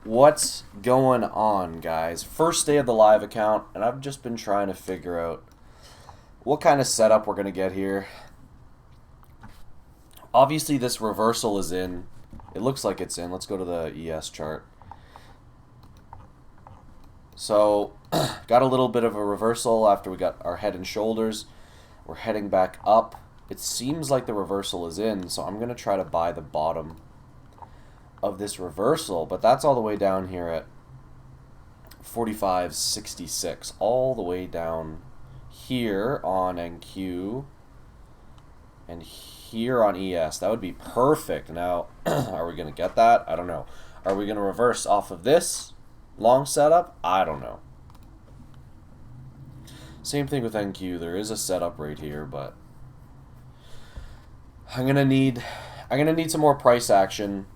What's going on, guys? First day of the live account, and I've just been trying to figure out what kind of setup we're going to get here. Obviously, this reversal is in. It looks like it's in. Let's go to the ES chart. So, got a little bit of a reversal after we got our head and shoulders. We're heading back up. It seems like the reversal is in, so I'm going to try to buy the bottom of this reversal, but that's all the way down here at 45.66, all the way down here on NQ and here on ES. That would be perfect. Now, are we going to get that? I don't know. Are we going to reverse off of this long setup? I don't know. Same thing with NQ. There is a setup right here, but I'm gonna need some more price action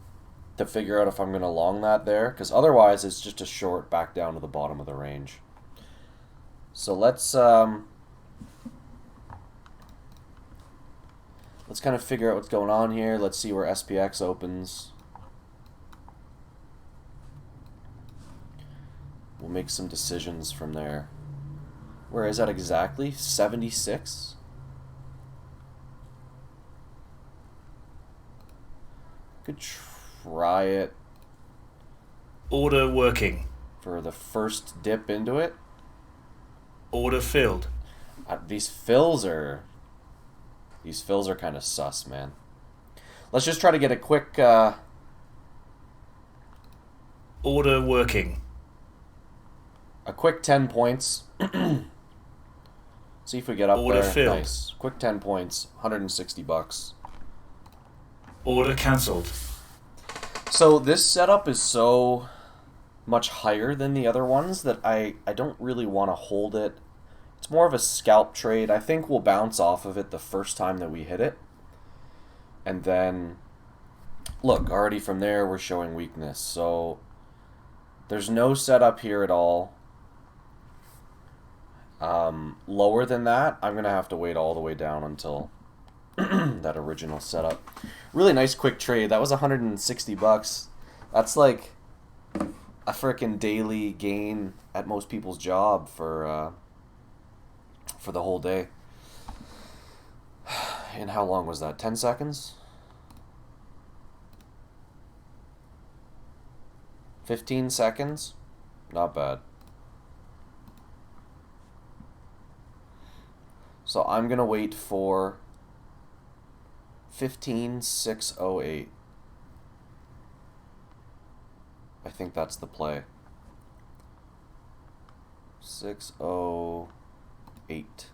to figure out if I'm gonna long that there, because otherwise it's just a short back down to the bottom of the range. So let's kind of figure out what's going on here. Let's see where SPX opens. We'll make some decisions from there. Where is that exactly? 76? Could try it. Order working. For the first dip into it. Order filled. These fills are kind of sus, man. Let's just try to get a quick Order working. a quick 10 points. See if we get up Order there. filled. Nice. Quick 10 points, $160. Order cancelled. So this setup is so much higher than the other ones that I don't really want to hold it. It's more of a scalp trade. I think we'll bounce off of it the first time that we hit it. And then, look, already from there we're showing weakness. So there's no setup here at all. Lower than that, I'm going to have to wait all the way down until that original setup. Really nice quick trade. That was $160. That's like a freaking daily gain at most people's job for the whole day. And how long was that? 10 seconds? 15 seconds? Not bad. So I'm going to wait for 15.608. I think that's the play. 608.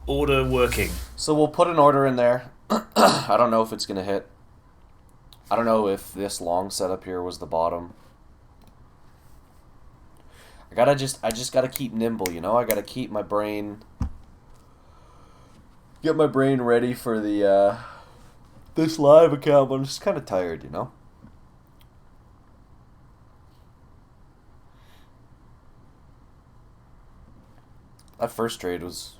Order working. So we'll put an order in there. I don't know if it's going to hit. I don't know if this long setup here was the bottom. I just gotta keep nimble, you know? I gotta keep my brain, get my brain ready for the, this live account, but I'm just kind of tired, you know? That first trade was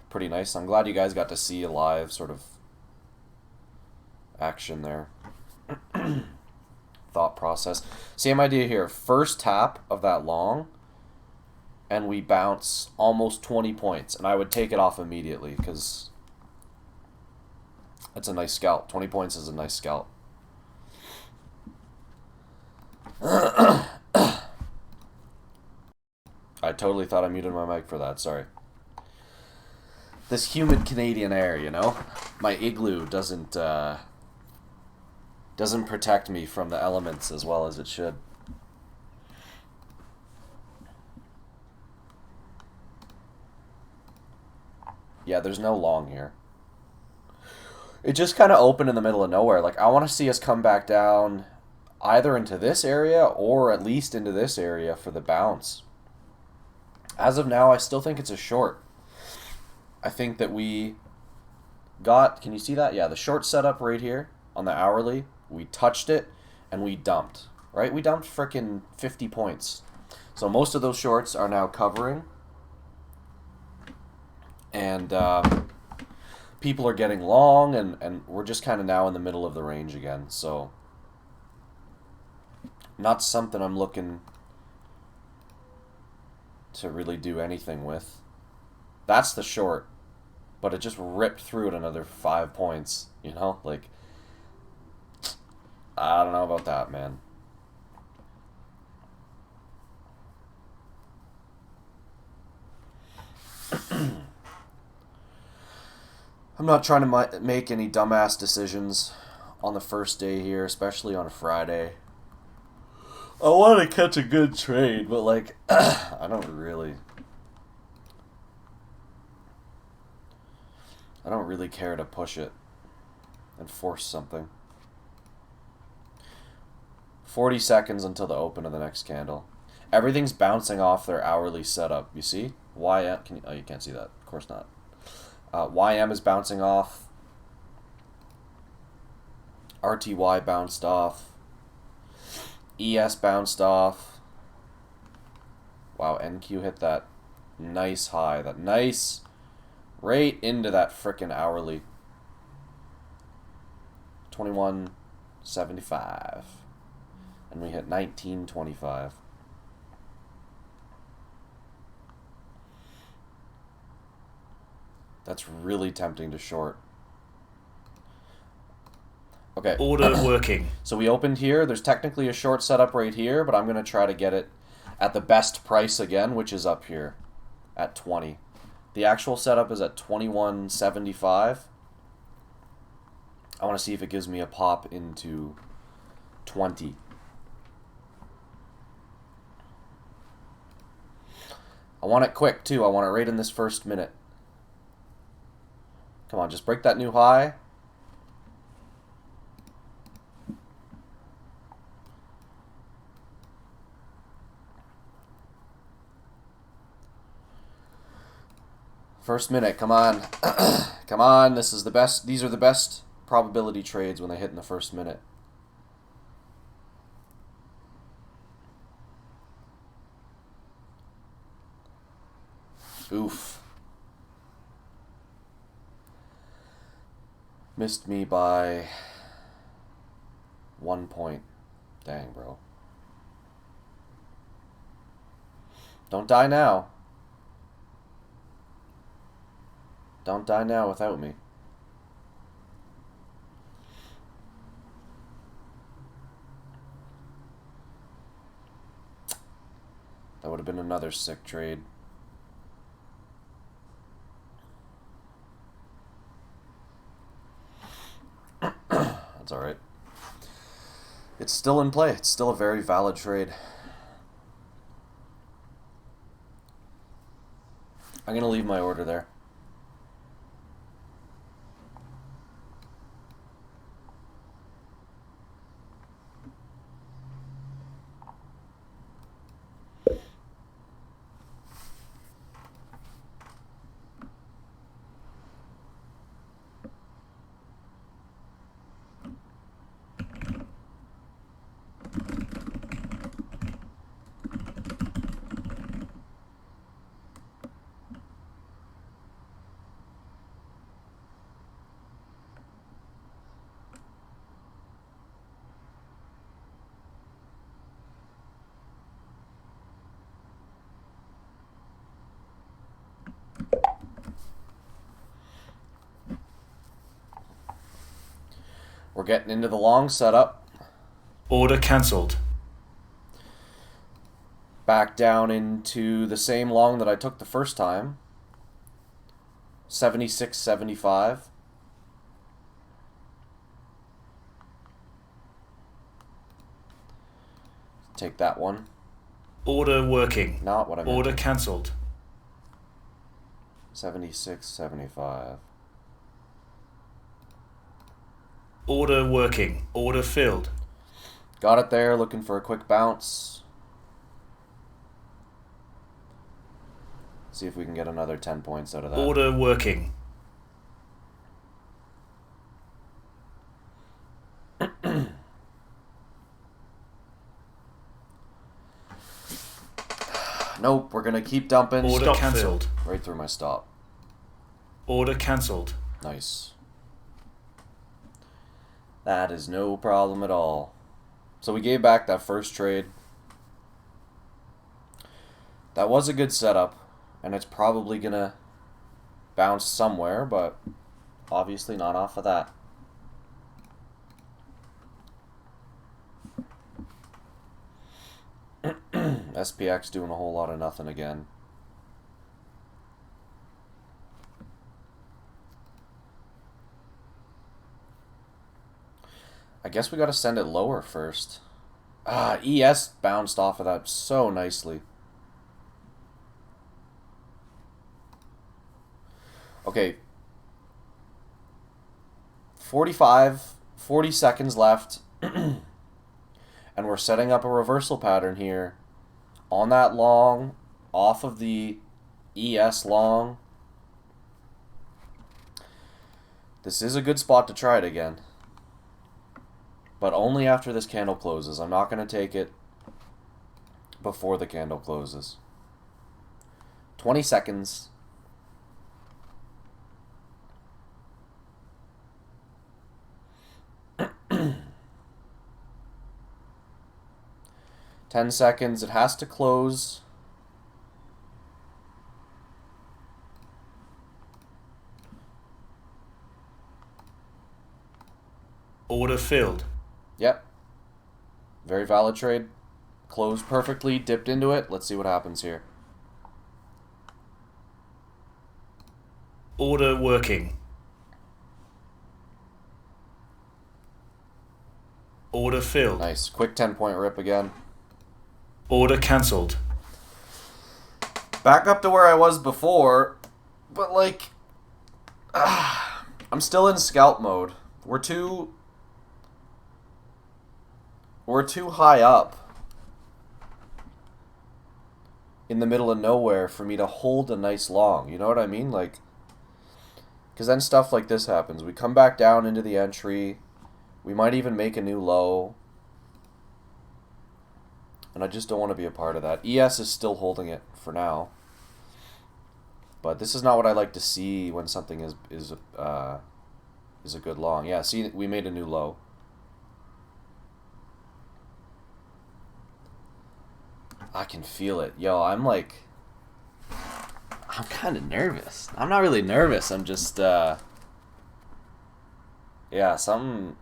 pretty nice. I'm glad you guys got to see a live sort of action there. Thought process. Same idea here. First tap of that long, and we bounce almost 20 points, and I would take it off immediately because it's a nice scalp. 20 points is a nice scalp. I totally thought I muted my mic for that. Sorry. This humid Canadian air, you know? My igloo doesn't protect me from the elements as well as it should. Yeah, there's no long here. It just kind of opened in the middle of nowhere. Like, I want to see us come back down either into this area or at least into this area for the bounce. As of now, I still think it's a short. I think that we got, can you see that? Yeah, the short setup right here on the hourly. We touched it, and we dumped, right? We dumped frickin' 50 points. So most of those shorts are now covering. And people are getting long, and we're just kind of now in the middle of the range again. So not something I'm looking to really do anything with. That's the short, but it just ripped through at another 5 points, you know? Like, I don't know about that, man. I'm not trying to make any dumbass decisions on the first day here, especially on a Friday. I want to catch a good trade, but like, I don't really care to push it and force something. 40 seconds until the open of the next candle. Everything's bouncing off their hourly setup. You see? YM, oh, you can't see that. Of course not. YM is bouncing off. RTY bounced off. ES bounced off. Wow, NQ hit that nice high. That nice right into that frickin' hourly. 21.75. And we hit 19.25. That's really tempting to short. Okay. Order working. So we opened here. There's technically a short setup right here, but I'm going to try to get it at the best price again, which is up here at 20. The actual setup is at 21.75. I want to see if it gives me a pop into 20. I want it quick, too. I want it right in this first minute. Come on, just break that new high. First minute, come on. Come on, this is the best. These are the best probability trades when they hit in the first minute. Oof. Missed me by 1 point. Dang, bro. Don't die now. Don't die now without me. That would have been another sick trade. That's alright. It's still in play. It's still a very valid trade. I'm going to leave my order there. We're getting into the long setup. Order cancelled. Back down into the same long that I took the first time. 76.75. Take that one. Order working. Not what I meant. Order cancelled. 76.75. Order working. Order filled. Got it there, looking for a quick bounce. See if we can get another 10 points out of that. Order working. Nope, we're gonna keep dumping. Order Stop cancelled. filled. Right through my stop. Order cancelled. Nice. That is no problem at all. So we gave back that first trade. That was a good setup, and it's probably going to bounce somewhere, but obviously not off of that. SPX doing a whole lot of nothing again. I guess we got to send it lower first. ES bounced off of that so nicely. Okay. 40 seconds left. And we're setting up a reversal pattern here. On that long, off of the ES long. This is a good spot to try it again. But only after this candle closes. I'm not going to take it before the candle closes. 20 seconds. Ten seconds. It has to close. Order filled. Yep. Very valid trade. Closed perfectly. Dipped into it. Let's see what happens here. Order working. Order filled. Nice. Quick 10-point rip again. Order cancelled. Back up to where I was before, but like, I'm still in scalp mode. We're too high up in the middle of nowhere for me to hold a nice long. You know what I mean? Like, because then stuff like this happens. We come back down into the entry. We might even make a new low. And I just don't want to be a part of that. ES is still holding it for now. But this is not what I like to see when something is a good long. Yeah, see, we made a new low. I can feel it. Yo, I'm kind of nervous. I'm not really nervous. I'm just, yeah, something's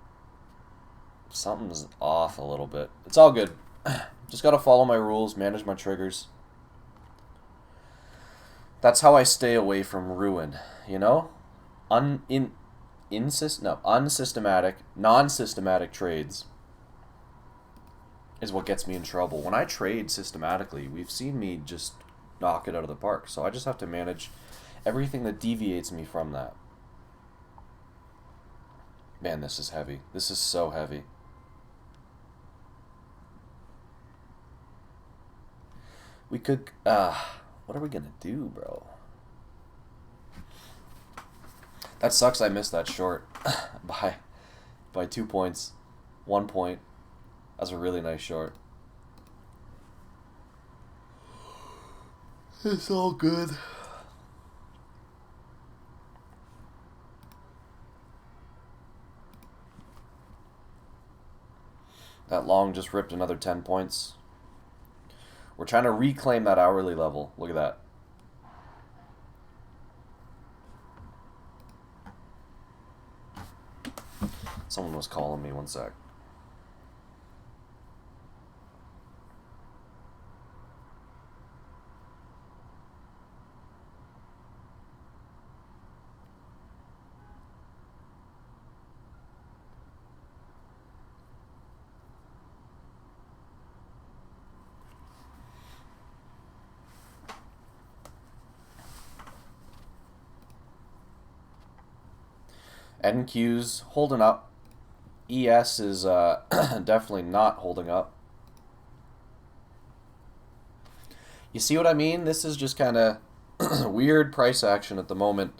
off a little bit. It's all good. Just gotta follow my rules, manage my triggers. That's how I stay away from ruin, you know? Unsystematic, non-systematic trades is what gets me in trouble. When I trade systematically, we've seen me just knock it out of the park. So I just have to manage everything that deviates me from that. Man, this is heavy. This is so heavy. We could, what are we gonna do, bro? That sucks I missed that short by 2 points. 1 point. That's a really nice short. It's all good. That long just ripped another 10 points. We're trying to reclaim that hourly level. Look at that. Someone was calling me. 1 sec. NQ's holding up. ES is definitely not holding up. You see what I mean? This is just kind of weird price action at the moment.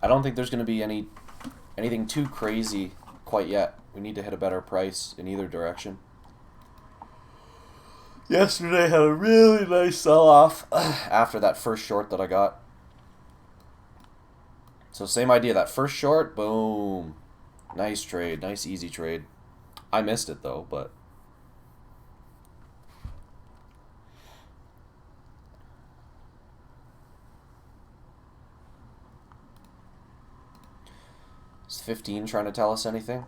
I don't think there's going to be anything too crazy quite yet. We need to hit a better price in either direction. Yesterday had a really nice sell-off after that first short that I got. So same idea, that first short, boom. Nice trade, nice easy trade. I missed it though, but Is 15 trying to tell us anything?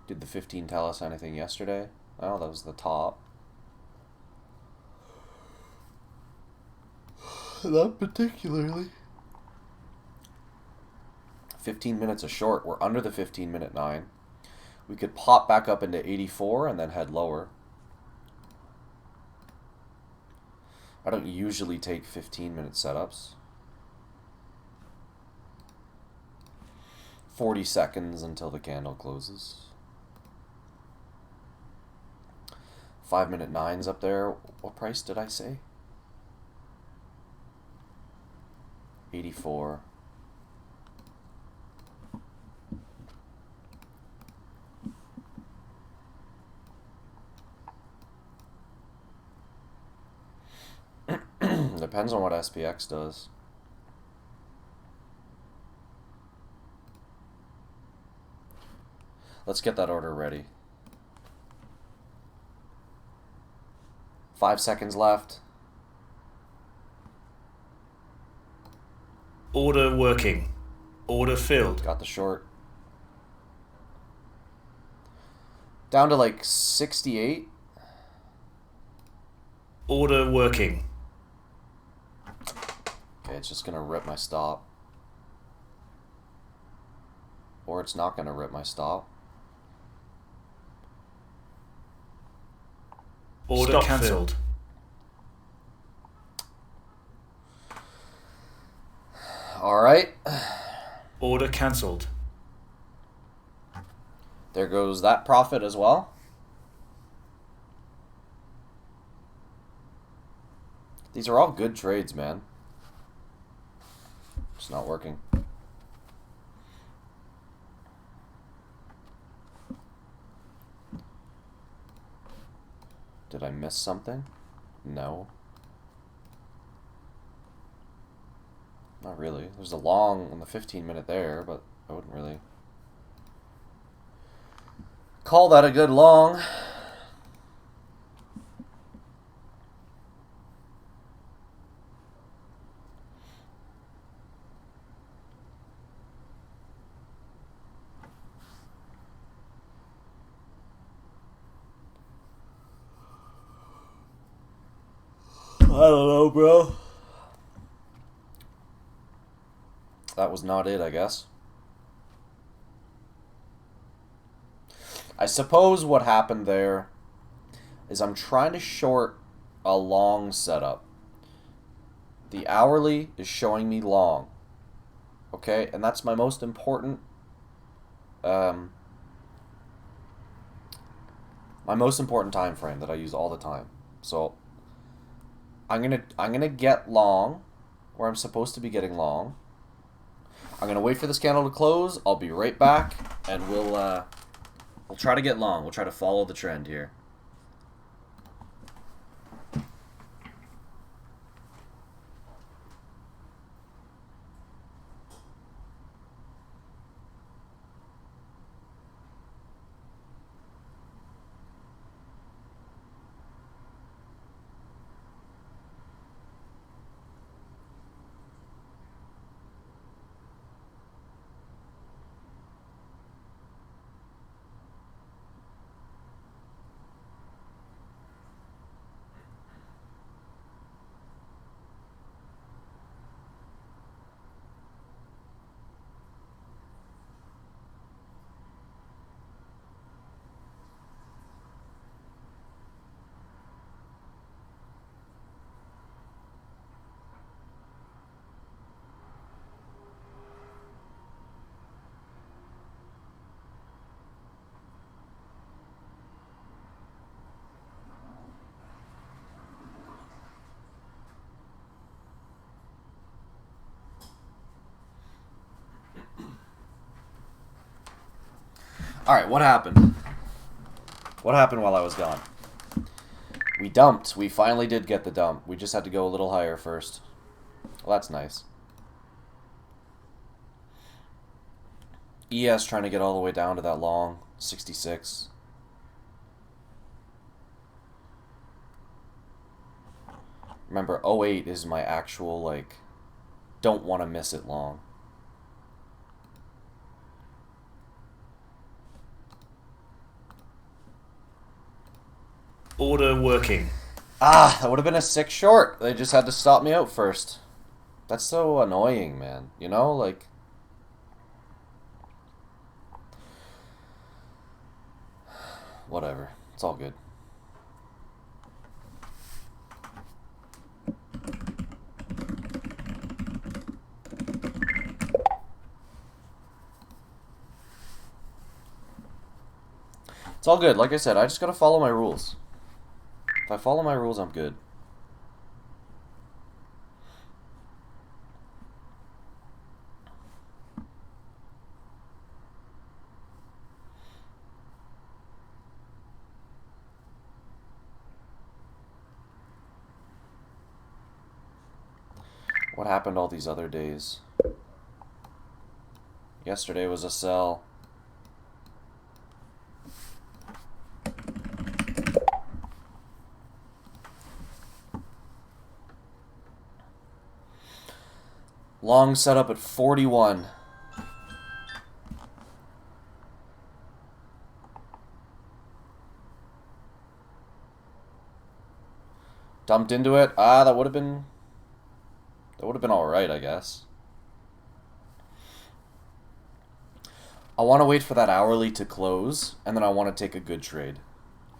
Did the 15 tell us anything yesterday? Oh, that was the top. Not particularly. 15 minutes is short. We're under the 15-minute 9. We could pop back up into 84 and then head lower. I don't usually take 15-minute setups. 40 seconds until the candle closes. 5-minute 9's up there. What price did I say? 84. Depends on what SPX does. Let's get that order ready. 5 seconds left. Order working. Order filled. Got the short. Down to like 68. Order working. Okay, it's just gonna rip my stop. Or it's not gonna rip my stop. Order Stop cancelled. Alright. Order cancelled. There goes that profit as well. These are all good trades, man. It's not working. Did I miss something? No. Not really. There's a long on the 15-minute there, but I wouldn't really call that a good long. I don't know, bro. That was not it, I guess. I suppose what happened there is I'm trying to short a long setup. The hourly is showing me long. Okay, and that's my most important my most important time frame that I use all the time. So I'm gonna get long where I'm supposed to be getting long. I'm gonna wait for this candle to close. I'll be right back, and we'll try to get long. We'll try to follow the trend here. Alright, what happened? What happened while I was gone? We dumped. We finally did get the dump. We just had to go a little higher first. Well, that's nice. ES trying to get all the way down to that long. 66. Remember, 08 is my actual, like, don't want to miss it long. Order working. Ah, that would have been a 6 short. They just had to stop me out first. That's so annoying, man. You know, like... Whatever. It's all good. It's all good. Like I said, I just gotta follow my rules. If I follow my rules, I'm good. What happened all these other days? Yesterday was a sell. Long setup at 41. Dumped into it. Ah, that would have been all right, I guess. I want to wait for that hourly to close, and then I want to take a good trade.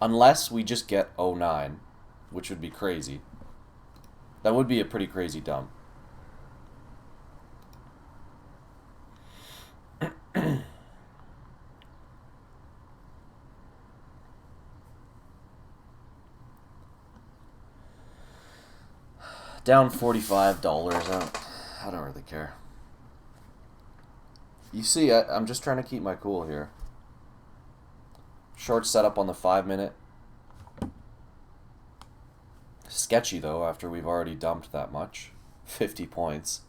Unless we just get 09, which would be crazy. That would be a pretty crazy dump. Down $45. I don't really care. You see, I'm just trying to keep my cool here. Short setup on the 5-minute. Sketchy, though, after we've already dumped that much. 50 points.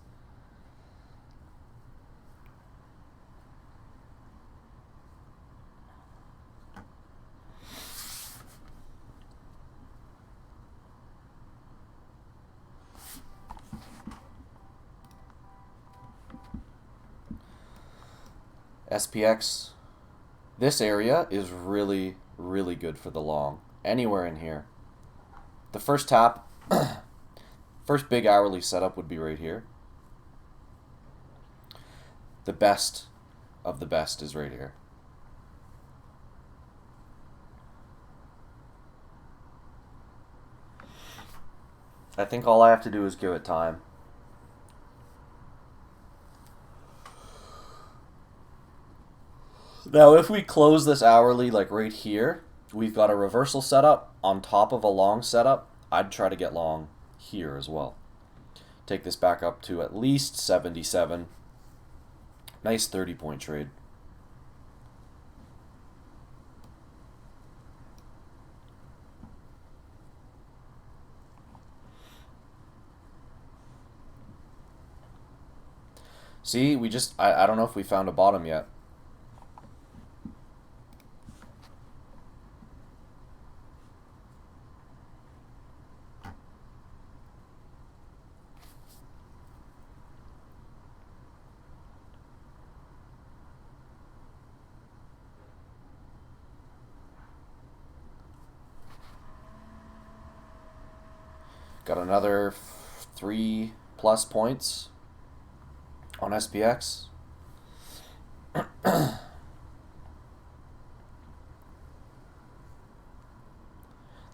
SPX. This area is really, really good for the long. Anywhere in here. The first tap, first big hourly setup would be right here. The best of the best is right here. I think all I have to do is give it time. Now, if we close this hourly like right here, we've got a reversal setup on top of a long setup. I'd try to get long here as well. Take this back up to at least 77. Nice 30-point trade. See, we just, I don't know if we found a bottom yet. Got another 3+ points on SPX. This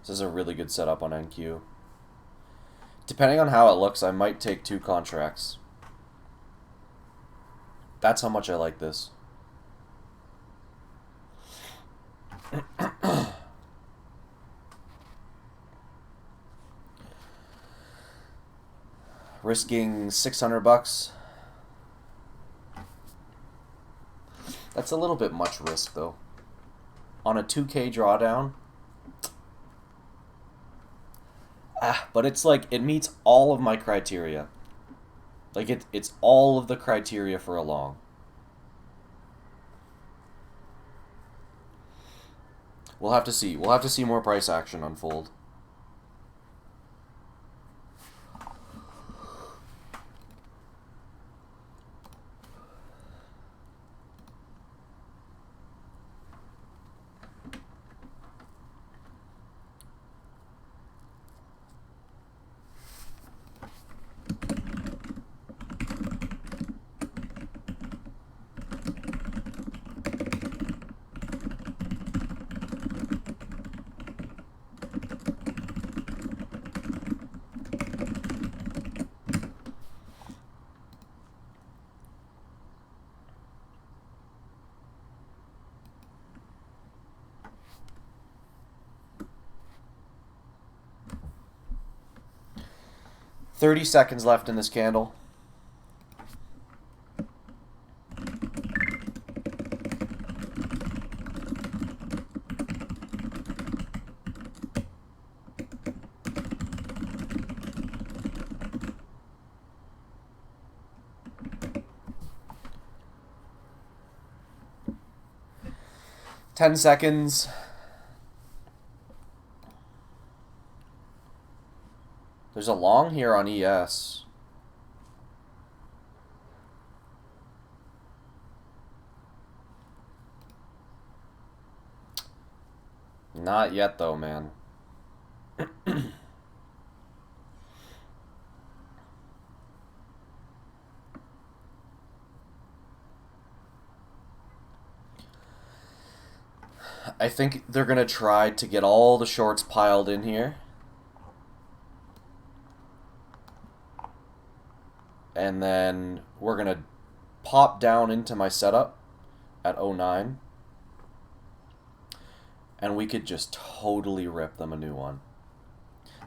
is a really good setup on NQ. Depending on how it looks, I might take 2 contracts. That's how much I like this. Risking $600. That's a little bit much risk, though. On a 2K drawdown. But it's like, it meets all of my criteria. Like, it's all of the criteria for a long. We'll have to see. We'll have to see more price action unfold. 30 seconds left in this candle. Ten seconds. There's a long here on ES. Not yet, though, man. I think they're going to try to get all the shorts piled in here. And then we're going to pop down into my setup at 09. And we could just totally rip them a new one.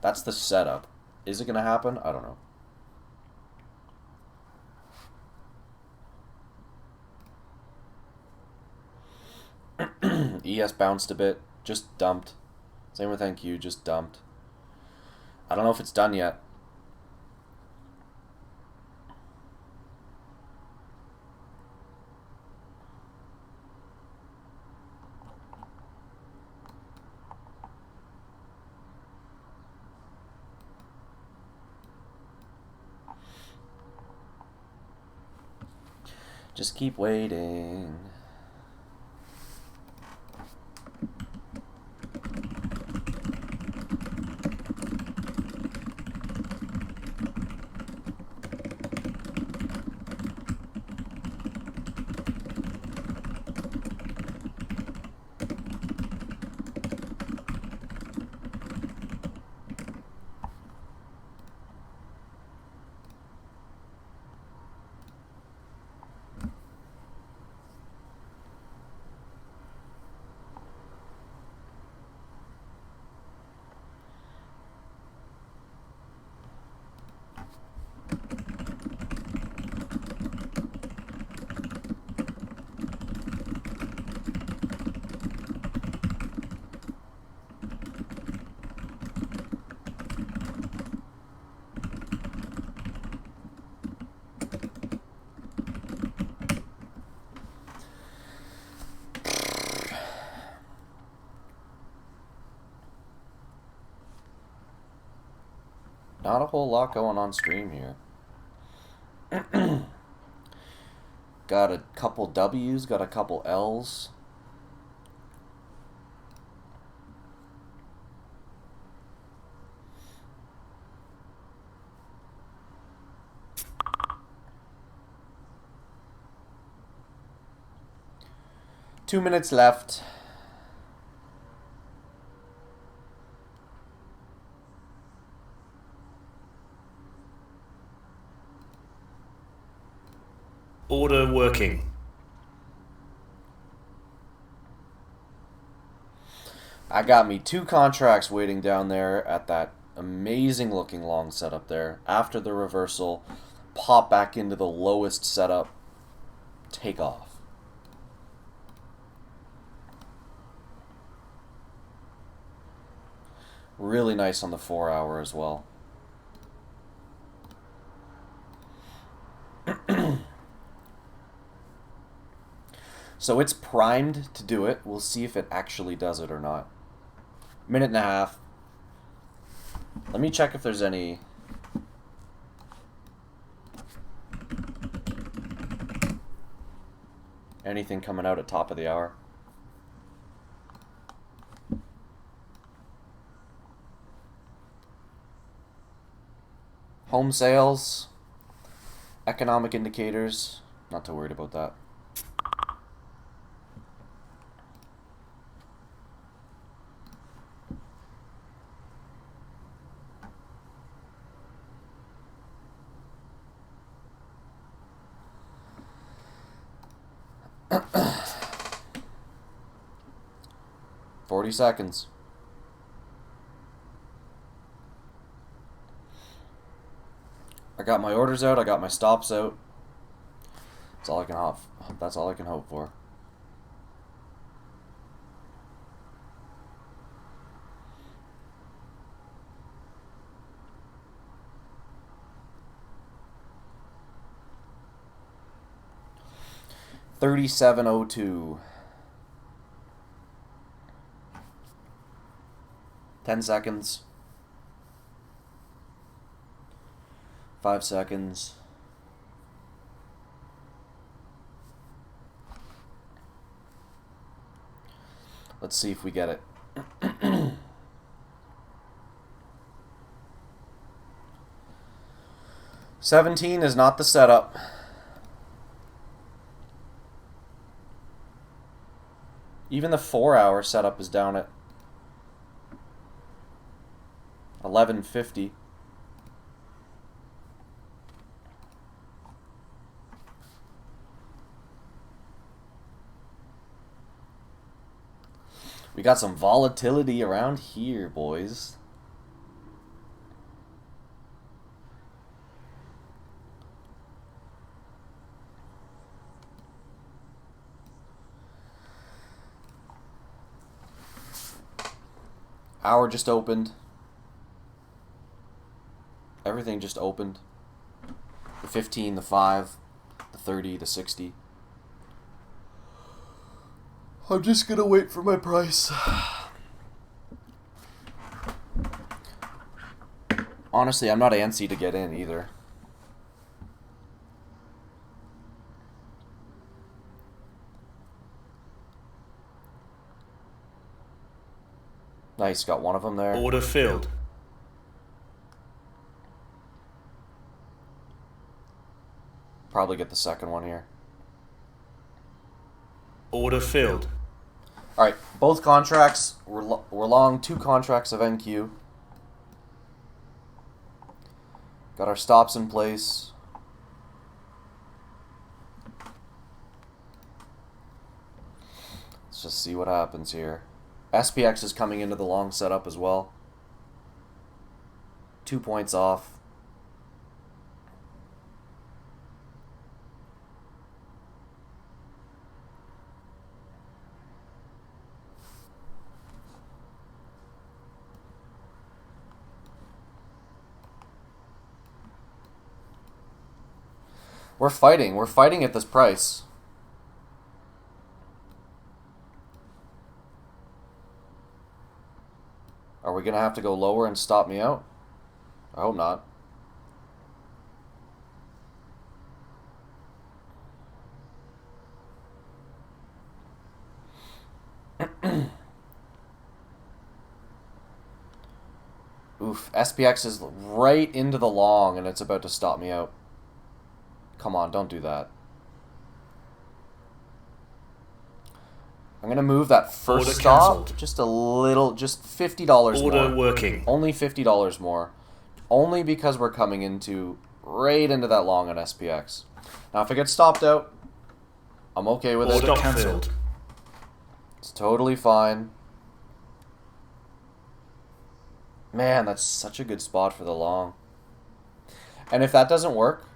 That's the setup. Is it going to happen? I don't know. ES bounced a bit. Just dumped. Same with NQ, just dumped. I don't know if it's done yet. Just keep waiting. Not a whole lot going on stream here. Got a couple W's, got a couple L's. Two minutes left. Order working. I got me 2 contracts waiting down there at that amazing looking long setup there. After the reversal, pop back into the lowest setup, take off. Really nice on the 4 hour as well. So it's primed to do it. We'll see if it actually does it or not. Minute and a half. Let me check if there's any... anything coming out at top of the hour. Home sales. Economic indicators. Not too worried about that. Forty seconds. I got my orders out. I got my stops out. That's all I can hope. That's all I can hope for. $37.02. 10 seconds. 5 seconds. Let's see if we get it. 17 is not the setup. Even the 4-hour setup is down at 1150. We got some volatility around here, boys. Hour just opened. Everything just opened. The 15, the 5, the 30, the 60. I'm just gonna wait for my price. Honestly, I'm not antsy to get in either. Nice, got one of them there. Order filled. Probably get the second one here. Order filled. Alright, both contracts, we're long 2 contracts of NQ. Got our stops in place. Let's just see what happens here. SPX is coming into the long setup as well. 2 points off. We're fighting. We're fighting at this price. Are we going to have to go lower and stop me out? I hope not. Oof. SPX is right into the long and it's about to stop me out. Come on, don't do that. I'm going to move that first Order stop cancelled. just a little, just $50 more. Order working. Only $50 more. Only because we're coming into right into that long on SPX. Now, if I get stopped out, I'm okay with it. Order cancelled. It's totally fine. Man, that's such a good spot for the long. And if that doesn't work,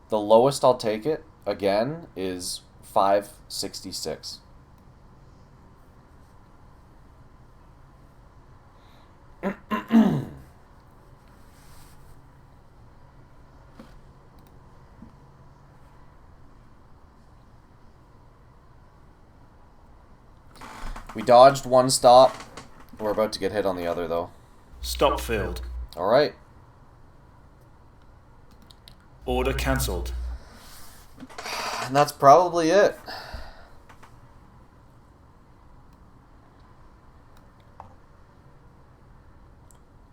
the lowest I'll take it, again, is 566. We dodged one stop. We're about to get hit on the other, though. Stop filled. Alright. Order cancelled. And that's probably it.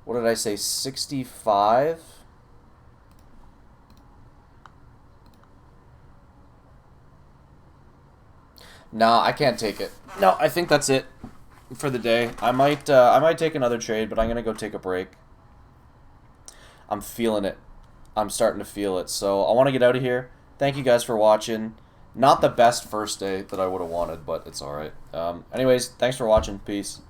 What did I say? 65? No, I can't take it. No, I think that's it for the day. I might take another trade, but I'm gonna go take a break. I'm feeling it. I'm starting to feel it. So I want to get out of here. Thank you guys for watching. Not the best first day that I would have wanted, but it's alright. Anyways, thanks for watching. Peace.